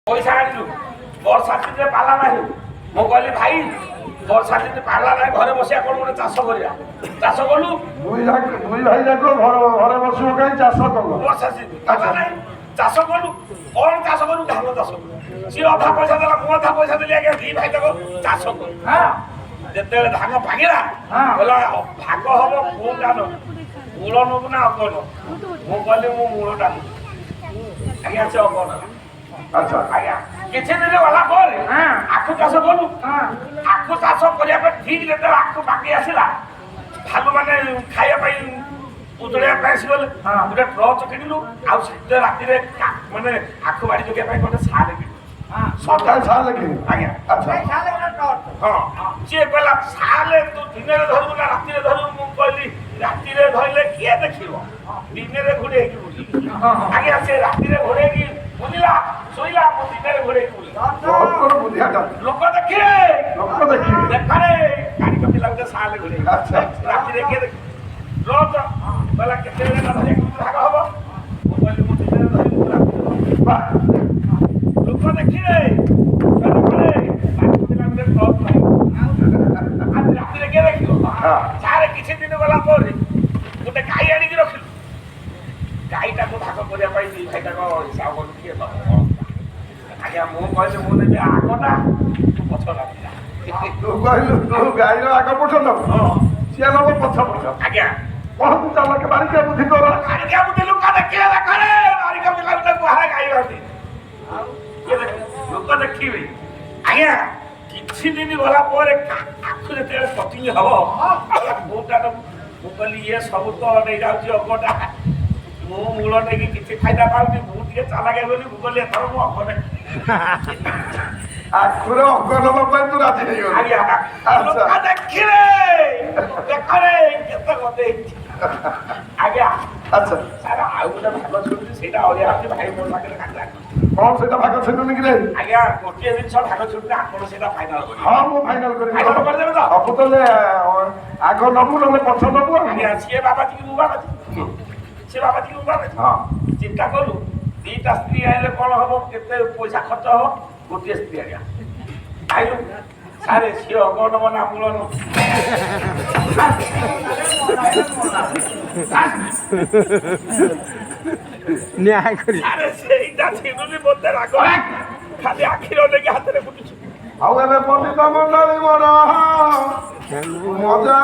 পয়সা আনিলু বর্ষা দিনে পালা নাই মু কইলি ভাই বর্ষা দিনে পালা নাই ঘরে বসিয়া কোন গোটে চাষ করিয়া চাষ কলু দুই ভাই যাক ঘরে বসিব কাই চাষ কল বর্ষা দিনে পালা নাই চাষ কলু কোন চাষ কলু ধান চাষ কলু সি অধা পয়সা দেলা মু অধা পয়সা দেলি আগে দুই ভাই যাক চাষ কলু হ্যাঁ যেতেବେଳେ ধান ভাগিলা বলা ভাগ হব কোন ধান মূল নবু না অগন মু কইলি মু মূলটা আগে আছে অগন আচ্ছা আজ্ঞা কিছু দিন গলা পরে আখু চাষ কলু আখু চাষ করিয়া পরে ঠিক যেতেବେଳେ আখু পাকি ଆସିଲା ভালো মানে খাଇବା ପାଇଁ ଉଜଳିବା ପାଇଁ ଆସିଗଲେ ଗୋଟେ ଟ୍ରଚ କିଣିଲୁ ଆଉ ସେତେ ରାତିରେ ମାନେ ଆଖୁ ବାଡ଼ି ଜଗିବା ପାଇଁ ଗୋଟେ ସାଲ କିଣିଲୁ সকাল সালে কি ଆଜ୍ଞା আচ্ছা ହଁ ସିଏ କହିଲା ସାଲେ ତୁ ଦିନରେ ଧରିବୁ ନା ରାତିରେ ଧରିବୁ ମୁଁ କହିଲି ରାତିରେ ଧରିଲେ କିଏ ଦେଖିବ ଦିନରେ ଘୋଡ଼େଇକି ବୁଲିବି ଆଜ୍ଞା ସେ ରାତିରେ ଘୋଡ଼େଇକି ବୁଲିଲା ଶୋଇଲା ମୁଁ ଦିନରେ ଘୋଡ଼େଇକି ବୁଲିଲା ବହୁତ ବୁଦ୍ଧିଆଟା ଲୋକ ଦେଖିଲେ ଲୋକ ଦେଖିବେ ଦେଖାରେ ଗାଡ଼ି କପିଲା ଗୋଟେ ସାଲେ ଘୋଡ଼େଇ ଆଚ୍ଛା ରାତିରେ କିଏ ଦେଖି ରୋଜ କହିଲା କେତେବେଳେ ନା ଧରିବାକୁ ଭାଗ ହବ ମୁଁ କହିଲି ମୁଁ ଦିନରେ ଧରିବି ମୁଁ ରାତିରେ ଧରିବି ବାଃ ଲୋକ ଦେଖିଲେ ରାତିରେ କିଏ ଦେଖିବ ସାରେ କିଛି ଦିନ ଗଲା ପରେ ଗୋଟେ ଗାଈ ଆଣିକି ରଖିଲୁ ଗାଈଟାକୁ ଭାଗ କରିବା ପାଇଁ ଦି ଭାଇଟାକ ହିସାବ କଲୁ କିଏ ଦବ ଆଜ୍ଞା ମୁଁ କହିଲି ମୁଁ ନେବି ଆଗଟା ତୁ ପଛ ଲାଗିଲା ତୁ କହିଲୁ ତୁ ଗାଈର ଆଗ ପଛ ନବ ସିଏ ନବ ପଛ ପଛ ଆଜ୍ଞା କହନ୍ତୁ ଚାଲକେ ବାରିକା ବୁଦ୍ଧି ତୋର ବାରିକା ବୁଦ୍ଧି ଲୋକ ଦେଖିଲେ ଦେଖରେ ବାରିକା ପିଲା ଗୋଟେ ଗୁହାରେ ଗାଈ ରଖି ଲୋକ ଦେଖିବେ ଆଜ୍ଞା କିଛି ଦିନ ଗଲା ପରେ ଆଖୁ ଯେତେବେଳେ କଟିଂ ହବ ମୁଁ କହିଲି ଇଏ ସବୁ ତ ନେଇଯାଉଛି ଅଗଟା ମୁଁ ମୂଳ ନେଇକି କିଛି ଫାଇଦା ପାଉନି ମୁଁ ଟିକେ ଚାଲାକ ବୋଲି ମୁଁ କହିଲି ଏଥର ମୁଁ ଅଗ ନେବି ଆଖୁର ଅଗ ନବା ପାଇଁ ତୁ ରାଜି ହେଇଗଲୁ ଆଜ୍ଞା ଲୋକ ଦେଖିଲେ ଦେଖରେ କେତେ ଗଦେଇଛି ଆଜ୍ଞା ଆଚ୍ଛା ସାର୍ ଆଉ ଗୋଟେ ଭାଗ ଛୁଟି ସେଇଟା ଅଳିଆ ଅଛି ଭାଇ ମୋ ପାଖରେ କାଟିଲା କଣ ସେଇଟା ଭାଗ ଛିଣ୍ଡୁନି କି ରେ ଆଜ୍ଞା ଗୋଟିଏ ଜିନିଷ ଭାଗ ଛୁଟିଲେ ଆପଣ ସେଇଟା ଫାଇନାଲ କରିବେ ହଁ ମୁଁ ଫାଇନାଲ କରିବି ଫାଇନାଲ କରିଦେବେ ତ ସବୁ ତ ଆଗ ନବୁ ନହେଲେ ପଛ ନବୁ ଆଜ୍ଞା ସିଏ ବାବାଜୀ କି ମୁଁ ବାବାଜୀ ସିଏ ବାବାଜୀ କି ମୁଁ ବାବାଜୀ ହଁ ଚିନ୍ତା କଲୁ ଦିଟା ସ୍ତ୍ରୀ ଆଇଲେ କଣ ହବ କେତେ ପଇସା ଖର୍ଚ୍ଚ ହବ ଗୋଟିଏ ସ୍ତ୍ରୀ ଆଜ୍ଞା ଆଇଲୁ ସାରେ ସିଏ ଅଗ ନବ ନା ମୂଳ ନବ ନ୍ୟାୟ କରି ଆରେ ସେଇଟା ଛିନୁନି ମୋତେ ରାଗ ଖାଲି ଆଖିର ନେଇକି ହାତରେ ବୁଲୁଛୁ ଆଉ ଏବେ ପଣ୍ଡିତ ମଣ୍ଡଳୀ ମୋର ମଜା